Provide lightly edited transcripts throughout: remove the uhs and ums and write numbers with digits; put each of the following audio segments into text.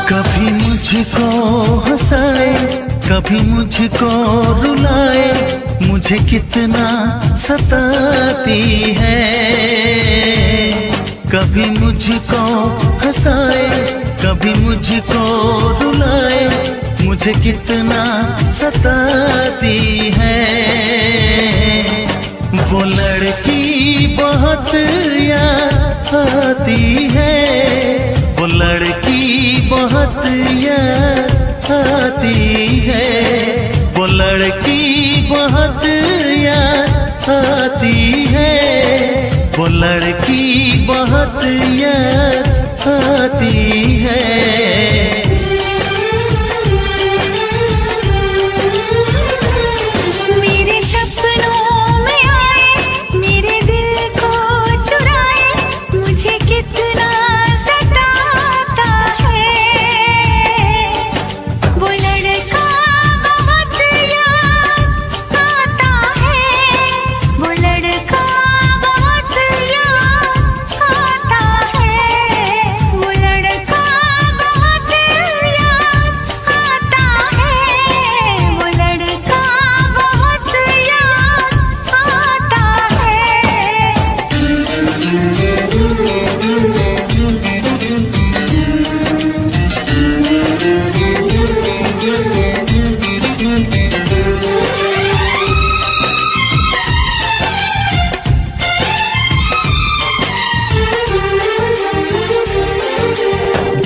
कभी मुझको हंसाए, कभी मुझको रुलाए, मुझे कितना सताती है। कभी मुझको हंसाए, कभी मुझको रुलाए, मुझे कितना सताती है। वो लड़की बहुत याद आती है, वो लड़की बहुत याद आती है, वो लड़की बहुत याद आती है, वो लड़की बहुत याद आती है।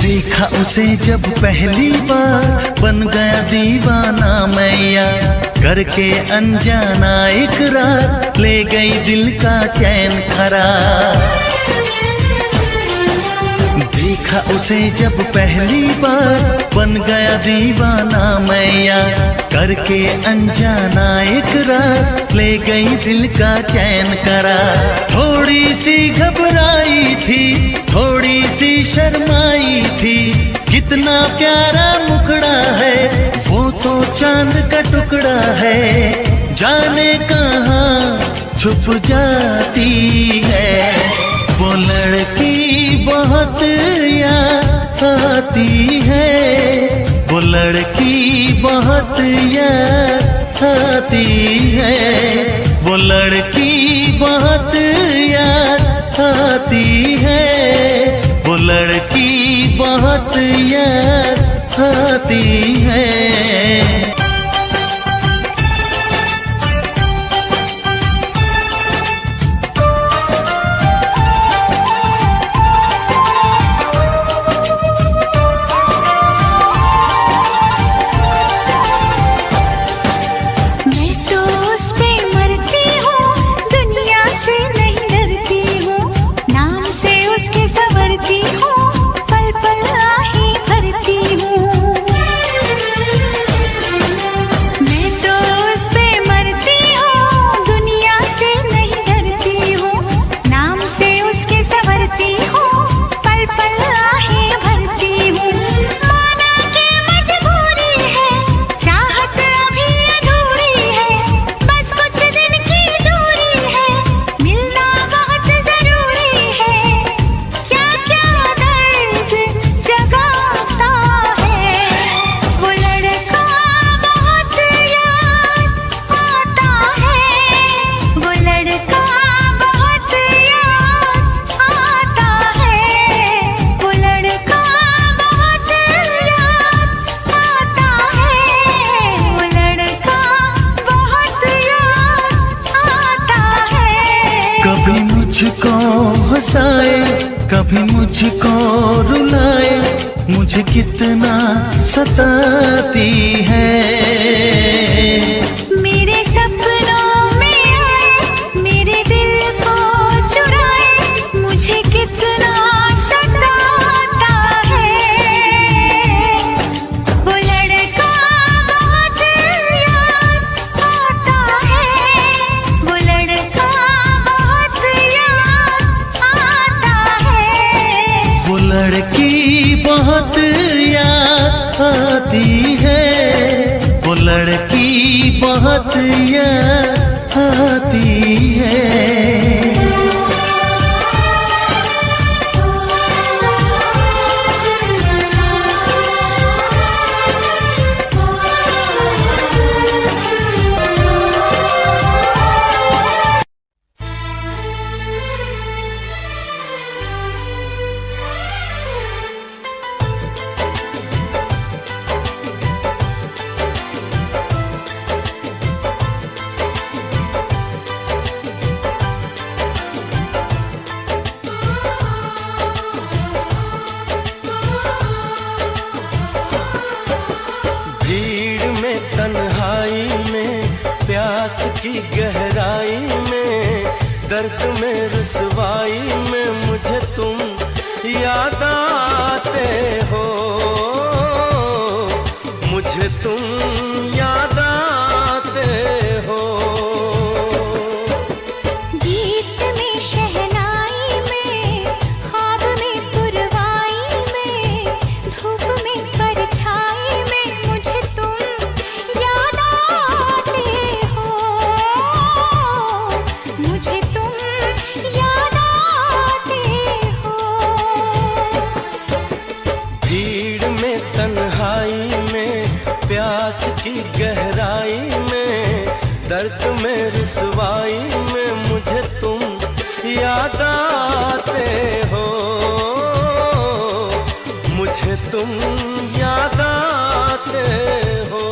देखा उसे जब पहली बार, बन गया दीवाना मैया, करके अनजाना इकरार, ले गई दिल का चैन करार। देखा उसे जब पहली बार, बन गया दीवाना मैया, करके अनजाना इकरार, ले गई दिल का चैन करार। थोड़ी सी घबराई थी, थोड़ी सी शर्माई थी, कितना प्यारा मुखड़ा है, वो तो चांद का टुकड़ा है, जाने कहाँ छुप जाती है। वो लड़की बहुत याद आती है, वो लड़की बहुत याद आती है, वो लड़की बहुत याद आती है, वो लड़की बहुत याद आती है। कभी मुझको हंसाए, कभी मुझको रुलाए, मुझे कितना सताती है। मेरे सपनों में आए, मेरे दिल को चुराए, मुझे कितना सताता है। वो लड़का बहुत याद आता है, वो लड़का बहुत याद आता है। वो लड़की बहुत याद आती है, वो लड़की बहुत मोहब्बत याद आती है। तन्हाई में, प्यास की गहराई में, दर्द में रुसवाई में मुझे तुम याद आते हो, मुझे तुम याद आते हो। गीत में शहनाई में, ख्वाब में पुरवाई में, धूप में परछाई में मुझे तुम याद आते हो, मुझे तुम याद आते हो। भीड़ में तन्हाई में, प्यास की गहराई में, दर्द में रुसवाई में मुझे तुम याद आते हो, मुझे तुम याद आते हो।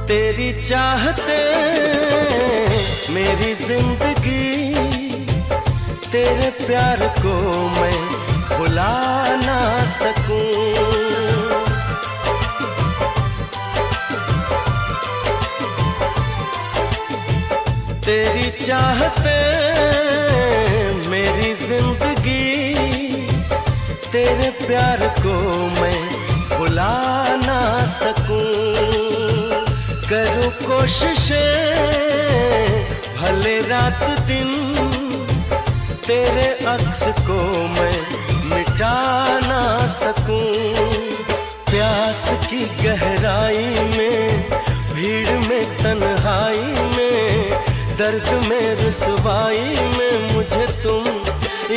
तेरी चाहते मेरी जिंदगी, तेरे प्यार को मैं भुला ना सकूं। तेरी चाहते मेरी जिंदगी, तेरे प्यार को मैं भुला ना सकूं। करूं कोशिशें भले रात दिन, तेरे अक्स को मैं मिटा ना सकूं। प्यास की गहराई में, भीड़ में तन्हाई में, दर्द में रुसवाई में मुझे तुम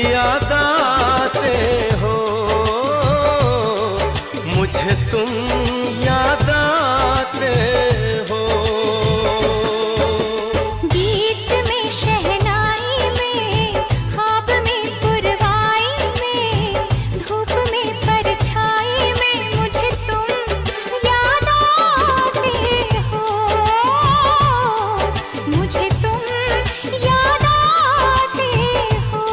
याद आते हो, मुझे तुम याद आते हो। गीत में शहनाई में, ख्वाब में पुरवाई में, धूप में परछाई में मुझे तुम याद आते हो, मुझे तुम याद आते हो।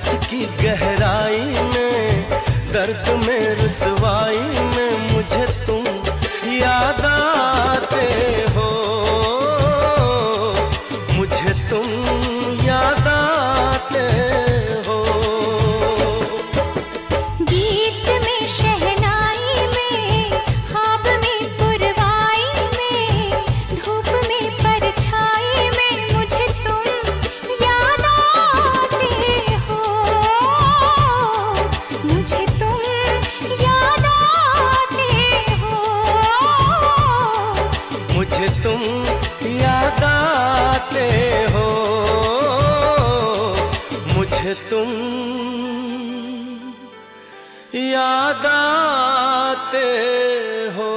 रस की गहराई में, दर्द में रुसवाई में मुझे तुम याद आते हो, मुझे तुम याद आते हो। गीत में शहनाई में, ख्वाब में पुरवाई में, धूप में परछाई में मुझे तुम याद आते हो, मुझे तुम याद आते हो, मुझे तुम याद आते हो, मुझे तुम याद आते हो।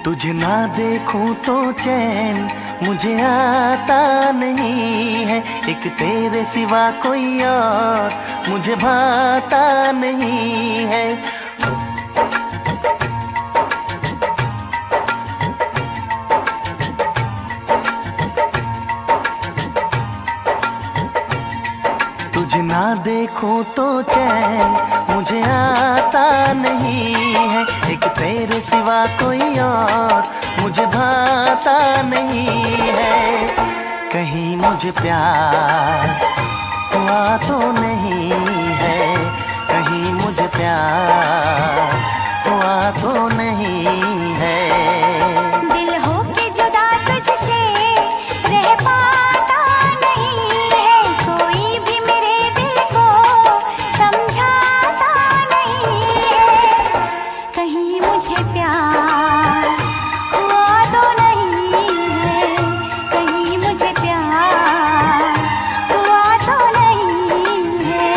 तुझे ना देखूं तो चैन मुझे आता नहीं है, एक तेरे सिवा कोई और मुझे भाता नहीं है। तुझे ना देखूं तो चैन मुझे आता नहीं है, एक तेरे सिवा कोई और मुझे भाता नहीं है। कहीं मुझे प्यार हुआ तो नहीं है, कहीं मुझे प्यार हुआ तो नहीं है। दिल हो के जुदा तुझसे रह पाता नहीं है, कोई भी मेरे दिल को समझाता नहीं है। कहीं मुझे प्यार हुआ तो नहीं है, कहीं मुझे प्यार हुआ तो नहीं है।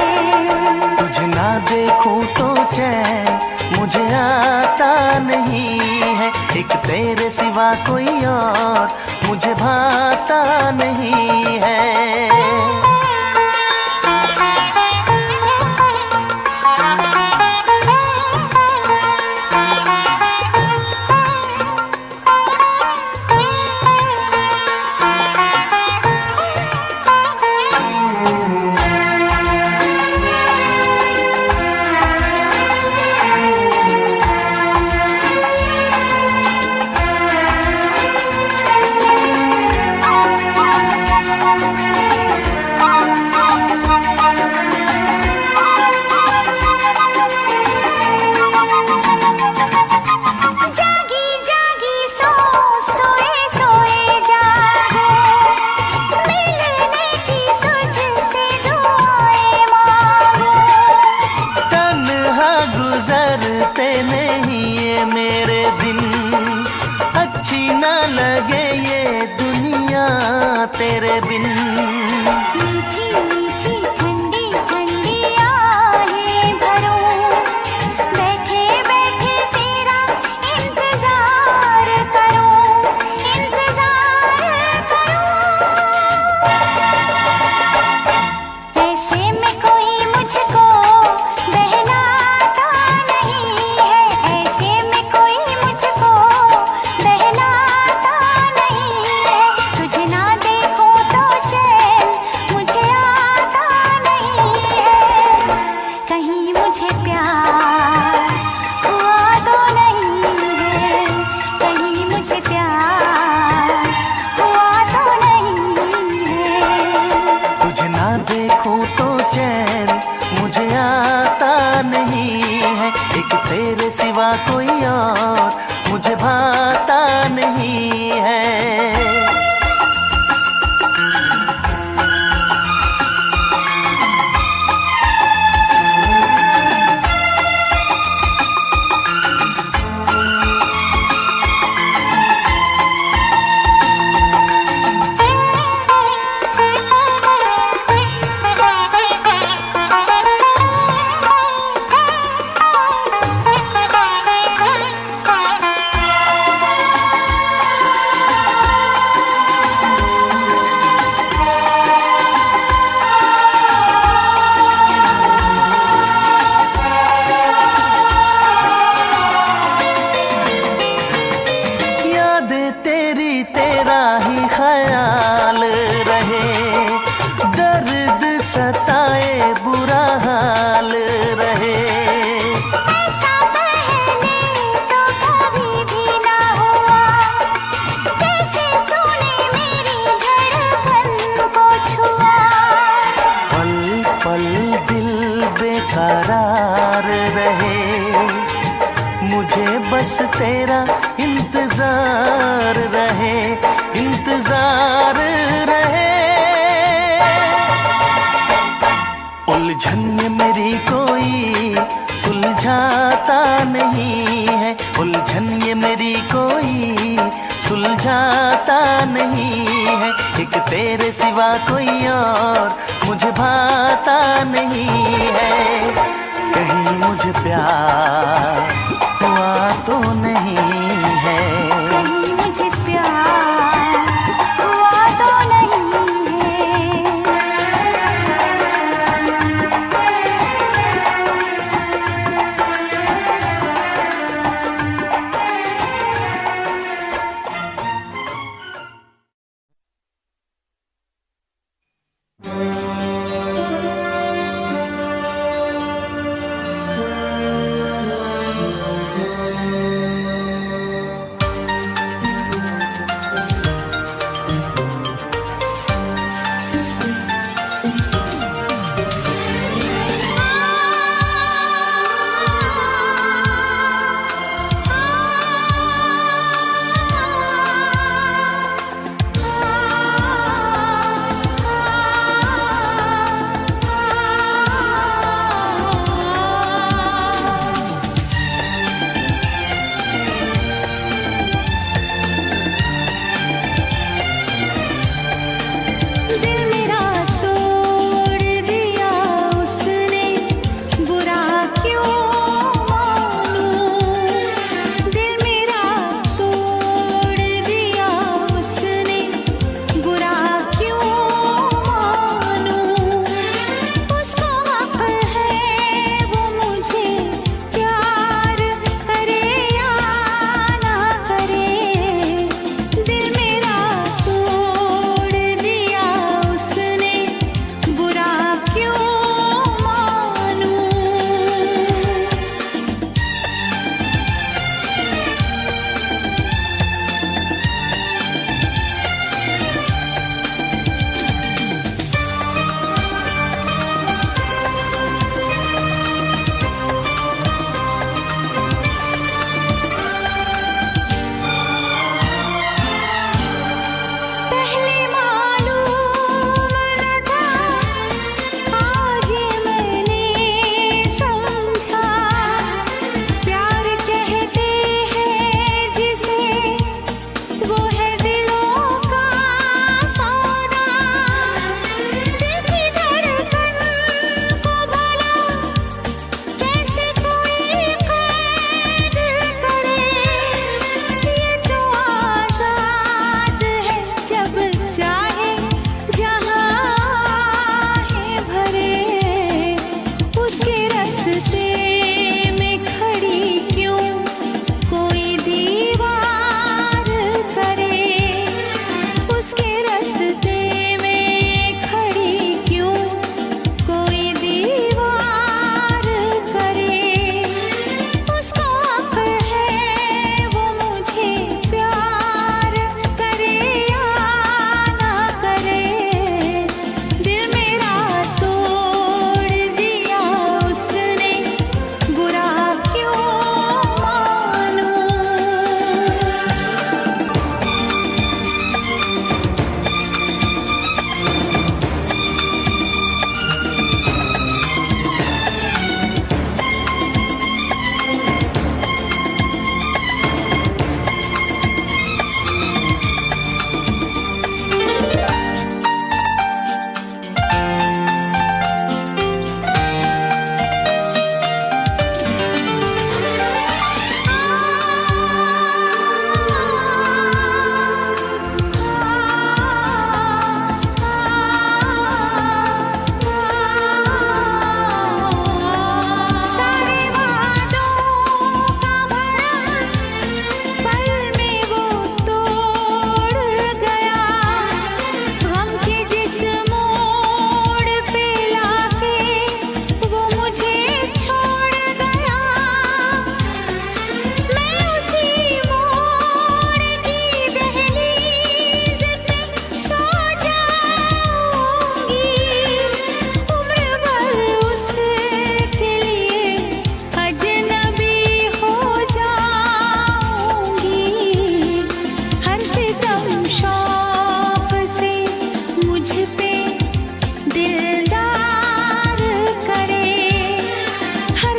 तुझे ना देखूं तो चैन मुझे आता नहीं है, एक तेरे सिवा कोई और मुझे भाता नहीं है। तेरे बिन मीठी मीठी ठंडी ठंडी आहें भरूं, बैठे बैठे तेरा इंतजार करूं, इंतजार करूं। ऐसे में कोई मुझको बहलाता नहीं है, ऐसे में कोई मुझको बहलाता नहीं है। तुझे ना देखूं तो चैन मुझे आता नहीं है, कहीं मुझे प्यार हुआ तो नहीं है, कहीं मुझे प्यार हुआ तो नहीं है। तुझे ना देखूं तो चैन मुझे आता नहीं है, एक तेरे सिवा कोई और मुझे भाता नहीं प्यार रहे, मुझे बस तेरा इंतजार रहे, इंतजार रहे। उलझन ये मेरी कोई सुलझाता नहीं है, उलझन ये मेरी कोई सुलझाता नहीं है। एक तेरे सिवा कोई और मुझे भाता नहीं है। कहीं मुझे प्यार हुआ तो नहीं है, कहीं मुझे प्यार हुआ तो नहीं है।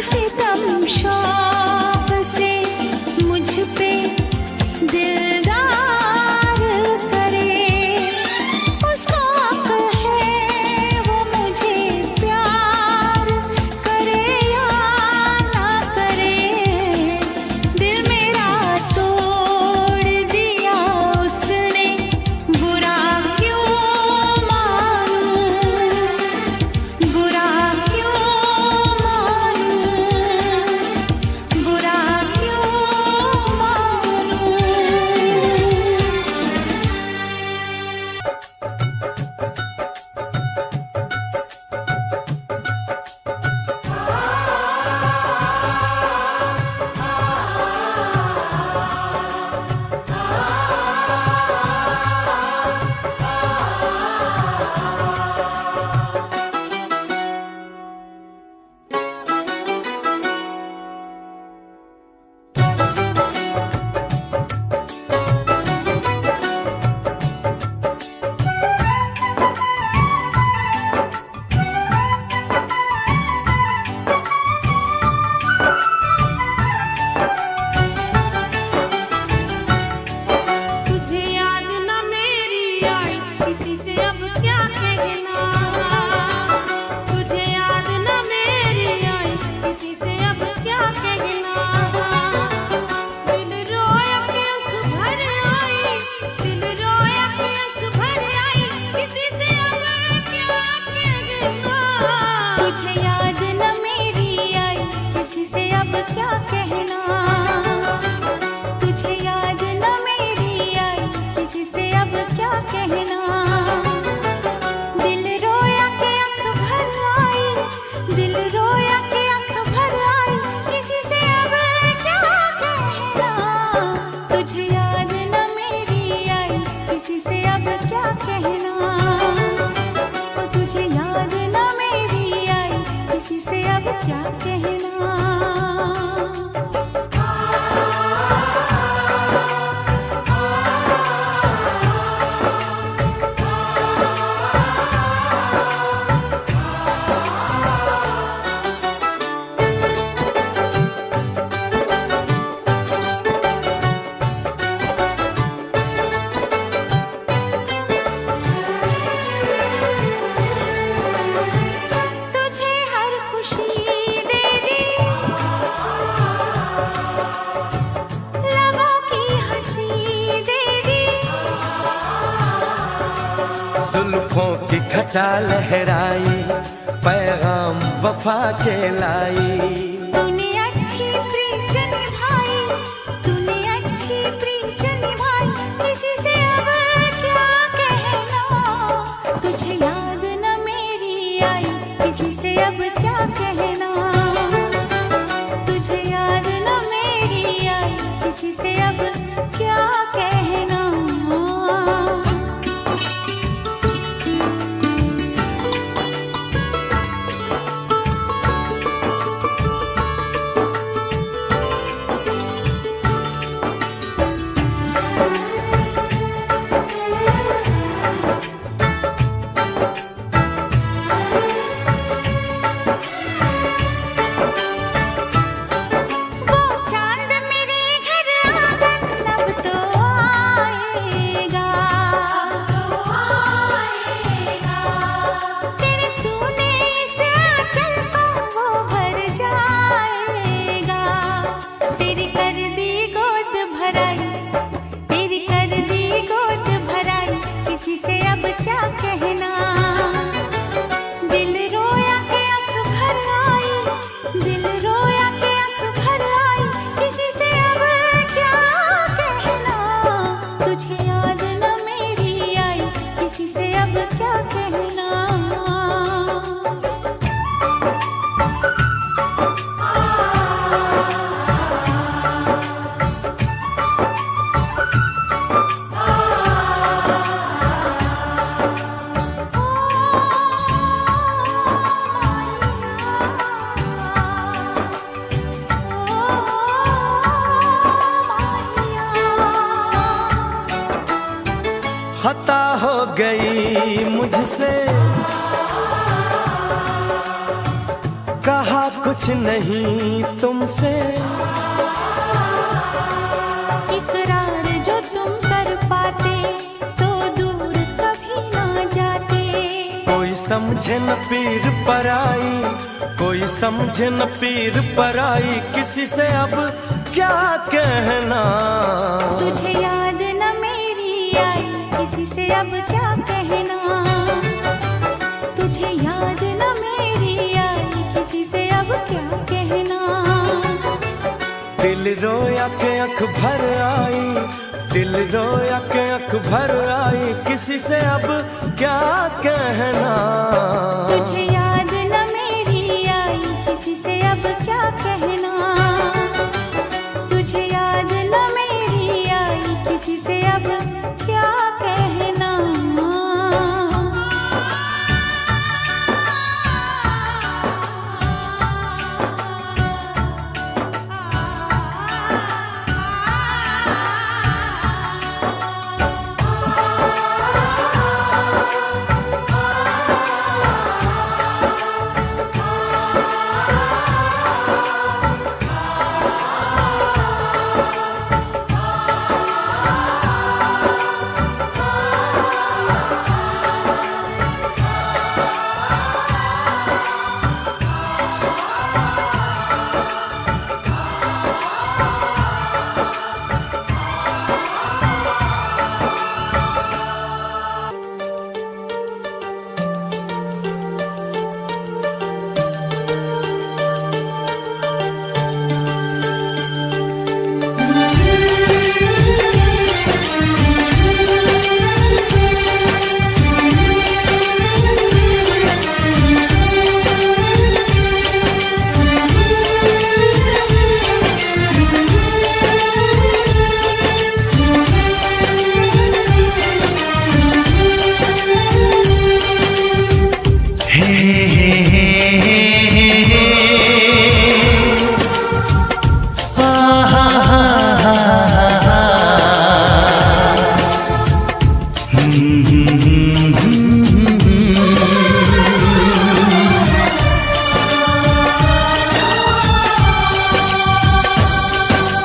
सितम शौक से मुझ पे दिलदार करे, उसको अक्ल है वो मुझे प्यार करे या ना करे। दिल मेरा तोड़ दिया उसने, बुरा क्यों मानूं, बुरा क्यों मानूं, बुरा क्यों मानूं। तुझे याद न मेरी आई, किसी से अब क्या कहना। तुझे याद न मेरी आई, किसी से अब क्या कहना। दिल रोया कि आँख भर आई, दिल रोया कि आँख भर आई, किसी से अब क्या कहना। तुझे याद न मेरी आई, किसी से अब क्या कहना। तुझे याद न मेरी आई, किसी से अब क्या कहना। दिल रोया कि आँख भर आई, दिल रोया कि आँख भर आई, किसी से अब क्या कहना। तुझे याद न मेरी आई, किसी से अब क्या कहना। ओ तुझे याद न मेरी आई, किसी से अब क्या कहना। तुझे हर खुशी दे दी, लबों की हंसी दे दी। जुल्फों की घटा लहराई, पैगाम वफा के लाई। तूने अच्छी प्रीत निभाई, तूने अच्छी प्रीत निभाई, किसी से अब क्या कहना। तुझे याद न मेरी आई, किसी से अब क्या कहना। तुझे याद न मेरी आई, किसी से अब क्या कहना। वो चांद मेरे घर आंगन अब तो आएगा, तेरे सूने से आंचल को वो भर जाएगा। तेरी कर दी गोद भराई, तेरी कर दी गोद भराई, किसी से अब क्या कहना। दिल रोया कि आँख भर आई, दिल रोया कि आँख भर आई, किसी से अब क्या कहना। तुझे याद न मेरी आई, किसी से अब क्या कहना। खता हो गई मुझसे, कहा कुछ कुछ नहीं तुमसे, इकरार जो तुम कर पाते तो दूर कभी ना जाते। कोई समझे न पीर पराई, कोई समझे न पीर पराई, किसी से अब क्या कहना। तुझे याद न मेरी आई, किसी से अब क्या कहना। तुझे याद न मेरी आई, किसी से अब क्या कहना। दिल रोया के आँख भर आई, दिल रोया के आँख भर आई, किसी से अब क्या कहना। तुझे याद न मेरी आई, किसी से अब क्या कहना। तुझे याद न मेरी आई, किसी से अब क्या कहना।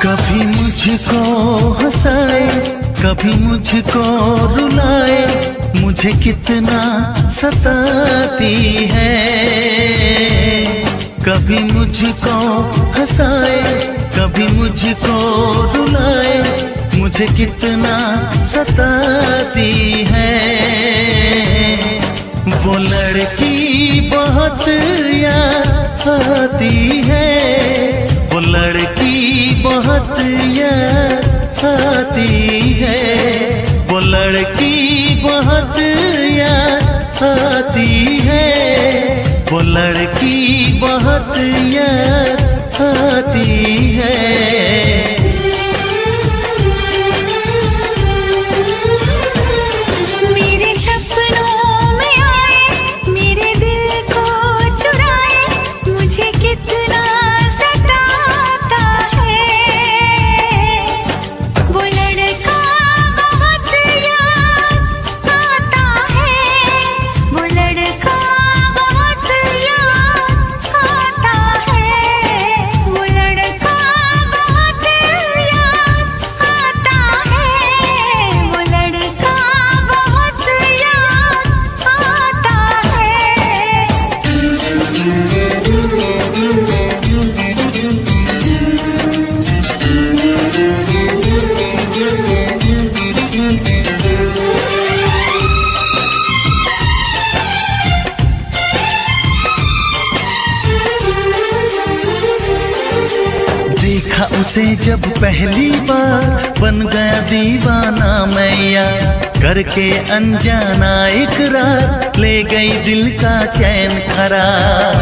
कभी मुझको हंसाए, कभी मुझको रुलाए, मुझे कितना सताती है। कभी मुझको हंसाए, कभी मुझको रुलाए, मुझे कितना सताती है। वो लड़की बहुत याद आती है, वो लड़की बहुत याद आती है, वो लड़की बहुत याद आती है, वो लड़की बहुत याद आती है। मेरे सपनों में आए, मेरे दिल को चुराए, मुझे कितना सताता है। वो लड़का बहुत याद आता है, वो लड़का बहुत याद आता है, वो लड़का बहुत याद आता है, वो लड़का बहुत याद आता देखा उसे जब पहली बार, बन गया दीवाना मैया, करके अनजाना इकरार, ले गई दिल का चैन करार।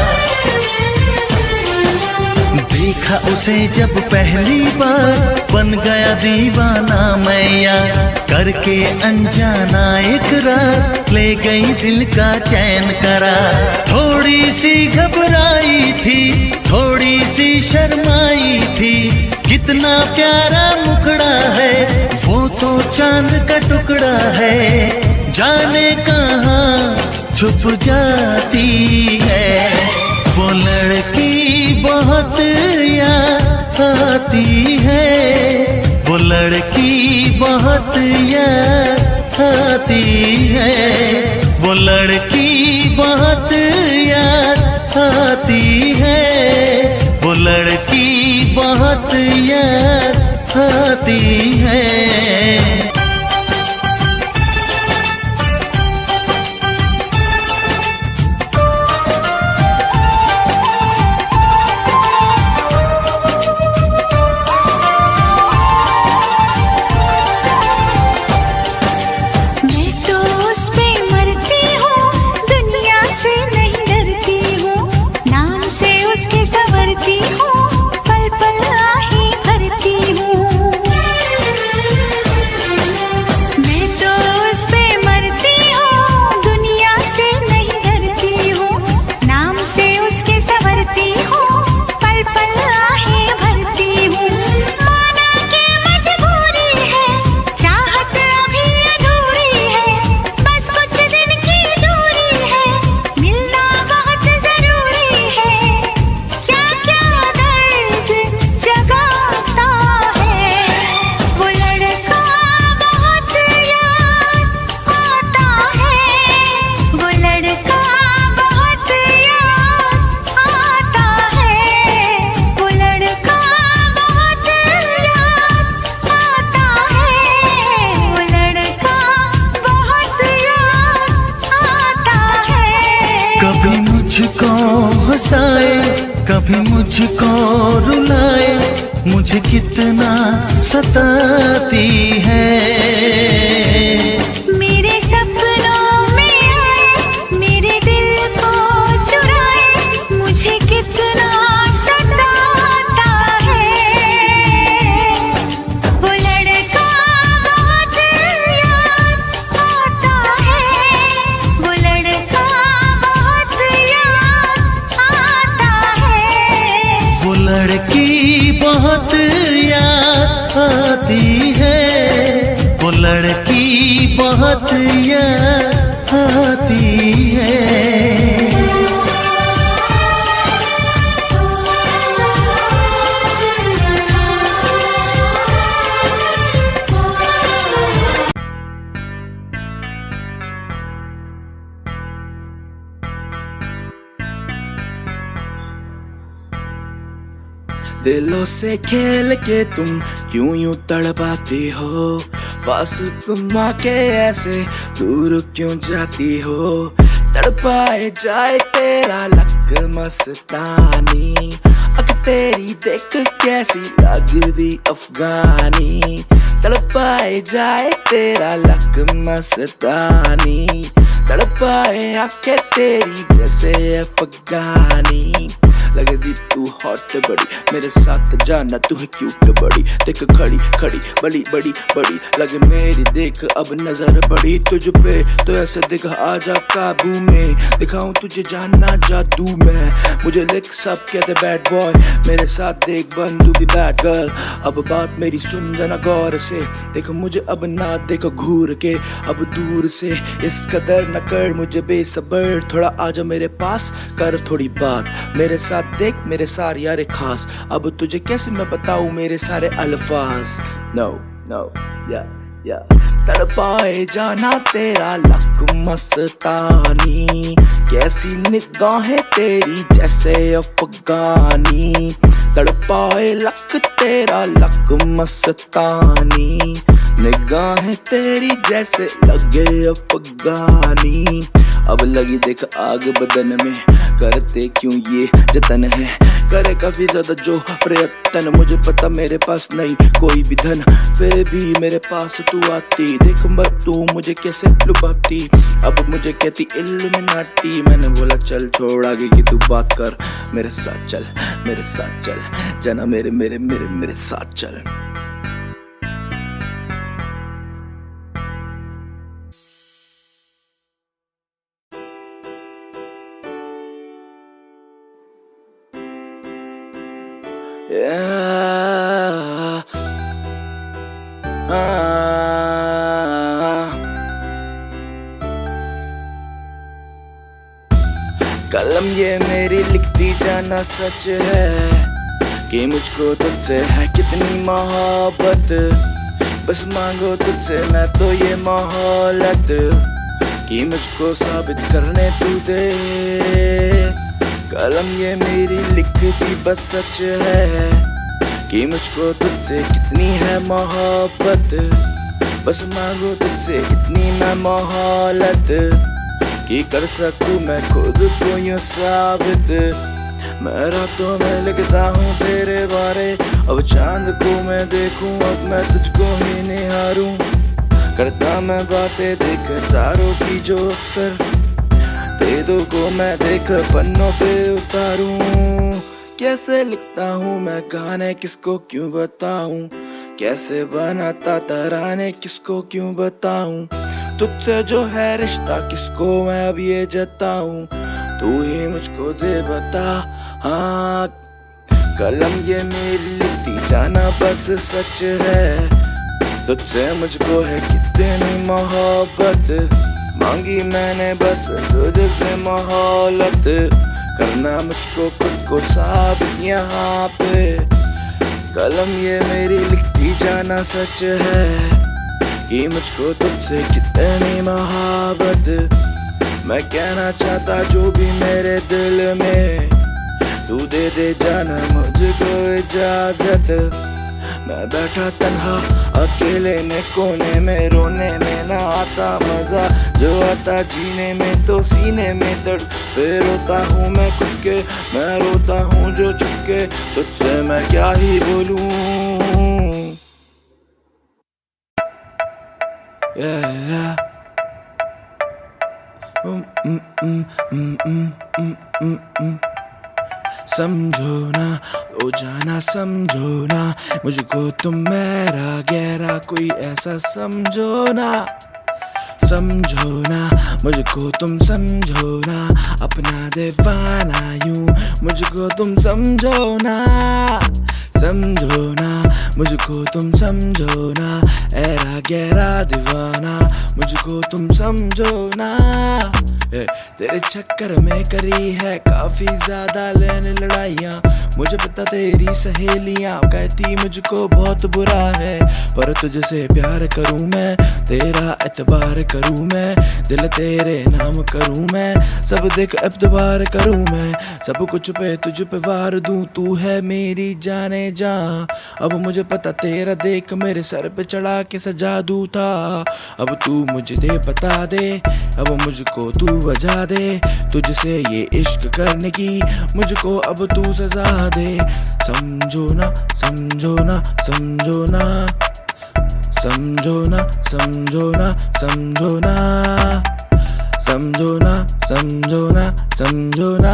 देखा उसे जब पहली बार, बन गया दीवाना मैया, करके अनजाना इकरार, ले गई दिल का चैन करार। थोड़ी सी घबराई थी, थोड़ी सी शर्माई थी, कितना प्यारा मुखड़ा है, वो तो चांद का टुकड़ा है, जाने कहाँ छुप जाती है। वो लड़की बहुत याद आती है, वो लड़की बहुत याद आती है, वो लड़की बहुत याद आती है, वो लड़की बहुत याद आती है। कभी मुझको रुलाए, मुझे कितना सताती है। मेरे सपनों में आए, मेरे दिल को चुराए, मुझे कितना सताता है। वो लड़का बहुत याद आता है, वो लड़का बहुत याद आता है। वो लड़की बहुत याद आती है, वो लड़की बहुत याद आती है। दिलों से खेल के तुम क्यों यूं तड़पाती हो, पास तुम आके ऐसे दूर क्यों जाती हो। तड़पाए जाए तेरा लक मस्तानी, अक तेरी देख कैसी लगदी अफगानी। तड़पाए जाए तेरा लक मस्तानी, तड़पाए आंखें तेरी जैसे अफगानी। लगदी तू हॉट बड़ी, मेरे साथ जाना तू है क्यूट बड़ी। देख खड़ी खड़ी बड़ी बड़ी बड़ी लगे मेरी, देख अब नजर पड़ी तुझ पे तो ऐसे दिख आजा काबू में। दिखाऊं तुझे जानना जादू में, मुझे लिख सब कहते बैड बॉय, मेरे साथ देख बन तू भी बैड गर्ल। अब बात मेरी सुन जाना गौर से, देख मुझे अब ना देख घूर के, अब दूर से इस कदर न कर मुझे बेसबर। थोड़ा आजा मेरे पास कर थोड़ी बात, मेरे साथ देख मेरे सारे यारे खास। अब तुझे कैसे मैं बताऊं मेरे सारे अल्फाज। नो नो या या तड़पाए जाना तेरा लक मस्तानी, कैसी निगाहें तेरी जैसे अफगानी। तड़पाए लक तेरा लक मस्तानी, निगाहें तेरी जैसे लगे अफगानी। अब लगी देख आग बदन में, करते क्यों ये जतन है, करे काफी ज्यादा जो प्रयत्न। मुझे पता मेरे पास नहीं कोई भी धन, फिर भी मेरे पास तू आती। देख मत तू मुझे कैसे लुभाती, अब मुझे कहती इल्यूमिनाटी। मैंने बोला चल छोड़ आगे की तू बात कर, मेरे साथ चल मेरे साथ चल जना मेरे मेरे मेरे मेरे साथ चल। कलम ये मेरी लिखती जाना सच है कि मुझको तुझसे है कितनी मोहब्बत। बस मांगो तुझसे मैं तो ये मोहलत कि मुझको साबित करने तू दे। कलम ये मेरी लिखती बस सच है कि मुझको तुझसे कितनी है मोहब्बत। बस मांगो तुझसे इतनी मैं मोहलत कि कर सकूं मैं खुद को यूं साबित। मैं रातों में लिखता हूँ तेरे बारे, अब चांद को मैं देखूं, अब मैं तुझको ही निहारूं। करता मैं बातें देख तारों की जो अक्सर तेरे को मैं देख पन्नों पे उतारूं। कैसे लिखता हूँ मैं गाने किसको क्यों बताऊं, कैसे बनाता तराने किसको क्यों बताऊं। तुझसे जो है रिश्ता किसको मैं अब ये जताऊं, तू ही मुझको दे बता। हाँ कलम ये मेरी लिखती जाना बस सच है, तुझसे मुझको है कितनी मोहब्बत। मांगी मैंने बस तुझसे मोहलत, करना मुझको खुद को साबित यहाँ पे। कलम ये मेरी लिखती जाना सच है कि मुझको तुझसे कितनी मोहब्बत। मैं कहना चाहता जो भी मेरे दिल में, तू दे दे जाना मुझको इजाजत। मैं बैठा तन्हा अकेले में कोने में, रोने में ना आता मजा जो आता जीने में, तो सीने में दर्द पे रोता हूँ मैं खुद के। मैं रोता हूँ जो चुपके, तुझसे मैं क्या ही बोलूं। समझो ना ओ जाना समझो ना, मुझको तुम मेरा गहरा कोई ऐसा समझो ना। समझो ना मुझको तुम समझो ना, अपना दीवाना यूं मुझको तुम समझो ना। समझो ना मुझको तुम समझो ना, ऐरा गहरा दीवाना मुझको तुम समझो ना। तेरे चक्कर में करी है काफी ज्यादा लेने लड़ाइयाँ, मुझे पता तेरी सहेलियाँ कहती मुझको बहुत बुरा है, पर तुझसे प्यार करूँ मैं, तेरा एतबार करूँ मैं, दिल तेरे नाम करूँ मैं, सब देख एतबार करूँ मैं, सब कुछ पे तुझ पे वार दूँ। तू है मेरी जाने जा, अब मुझे पता तेरा देख मेरे सर पे चढ़ा के सजा दूँ था। अब तू मुझे दे बता दे, अब मुझको तू वजह दे, तुझसे ये इश्क करने की मुझको अब तू सजा दे। समझो ना समझो ना समझो ना, समझो ना समझो ना समझो ना, समझो ना समझो ना समझो ना,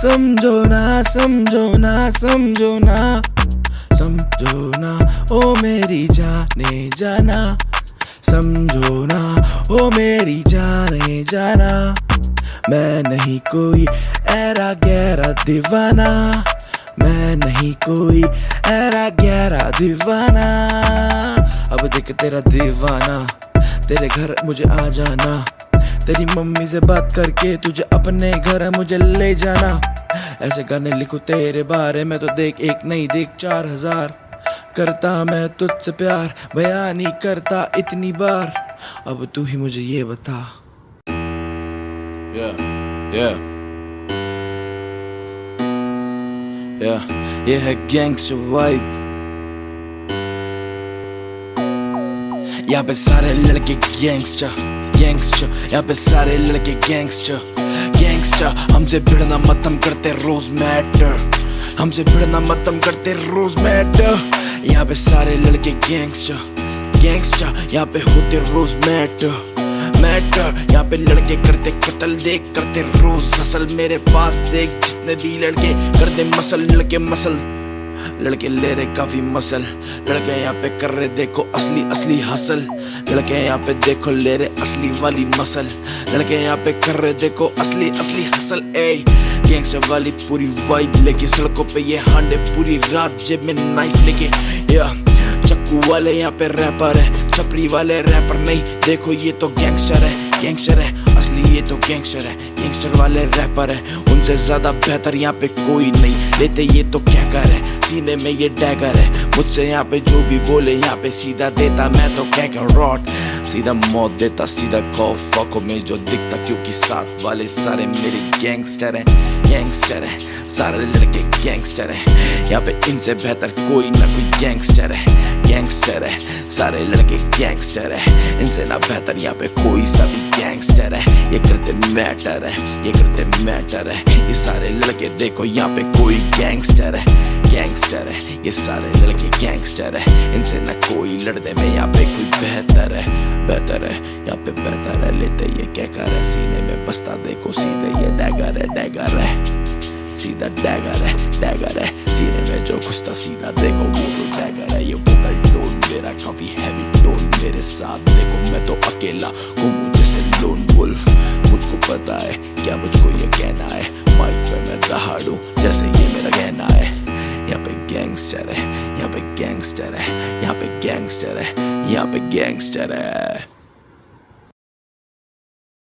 समझो ना समझो ना समझो ना, समझो ना ओ मेरी जाने जाना, समझो ना ओ मेरी जाने जाना। मैं नहीं कोई ऐरा गहरा दीवाना, मैं नहीं कोई ऐरा गहरा दीवाना। अब देख तेरा दीवाना, तेरे घर मुझे आ जाना, तेरी मम्मी से बात करके तुझे अपने घर मुझे ले जाना। ऐसे गाने लिखूं तेरे बारे में तो देख एक नहीं देख 4000, करता मैं तुझसे प्यार बयान नहीं करता इतनी बार, अब तू ही मुझे ये बता। ये है गैंगस्टर वाइब, यहाँ पे सारे लड़के गैंगस्टर गैंगस्टर, यहाँ पे सारे लड़के गैंगस्टर गैंगस्टर। हमसे भिड़ना मत हम करते रोज मैटर, हमसे भिड़ना मत हम करते रोज मैटर। यहाँ पे सारे लड़के गैंगस्टर गैंगस्टर, यहाँ पे होते रोज मैटर मैटर। यहाँ पे लड़के करते कत्ल देख करते रोज असल, मेरे पास देख जितने भी लड़के करते मसल, लड़के मसल, लड़के ले रहे काफी मसल, लड़के यहाँ पे कर रहे देखो असली असली हसल, लड़के यहाँ पे देखो ले रहे असली वाली मसल, लड़के यहाँ पे कर रहे देखो असली असली हसल। ए गैंगस्टर वाली पूरी वाइब लेके सड़कों पे ये हांडे पूरी रात, जेब में नाइफ लेके। या चक्कू वाले यहाँ पे रैपर है, छपरी वाले रैपर नहीं, देखो ये तो गैंगस्टर है गैंगस्टर है असली लिए ये तो गैंगस्टर है, गैंगस्टर वाले रैपर है, उनसे ज्यादा बेहतर यहाँ पे कोई नहीं। लेते ये तो क्या कर है, सीने में ये डैगर है, मुझसे यहाँ पे जो भी बोले यहाँ पे सीधा देता मैं तो क्या कर रॉट, सीधा मौत देता, सीधा खौफ आंखों में जो दिखता, क्योंकि साथ वाले सारे मेरे गैंगस्टर हैं, गैंगस्टर है, सारे लड़के गैंगस्टर हैं, यहाँ पे इनसे बेहतर कोई ना कोई गैंगस्टर है, गैंगस्टर है, सारे लड़के गैंगस्टर है, इनसे ना बेहतर यहाँ पे कोई सा भी गैंगस्टर है। ये करते मैटर है, ये करते मैटर है, ये सारे लड़के देखो यहाँ पे कोई गैंगस्टर है, गैंगस्टर है, ये सारे लड़के गैंगस्टर है, इनसे ना कोई लड़ने में यहाँ पे कोई बेहतर है, बेहतर है, यहाँ पे बेहतर है। लेते ये क्या कर है, सीने में बसता देखो सीधे ये डैगर है, डैगर है, सीधा डैगर है, डैगर है, सीने में जो घुसता सीधा देखो वो तो डैगर है। ये वोकल टोन मेरा काफी हैवी टोन, मेरे साथ देखो मैं तो अकेला घूमूं जैसे लोन वुल्फ, मुझको पता है क्या मुझको ये कहना है, माइक पे मैं दहाड़ूं जैसे ये मेरा कहना है। यहाँ पे गैंगस्टर है, यहाँ पे गैंगस्टर है, यहाँ पे गैंगस्टर है, यहाँ पे गैंगस्टर है।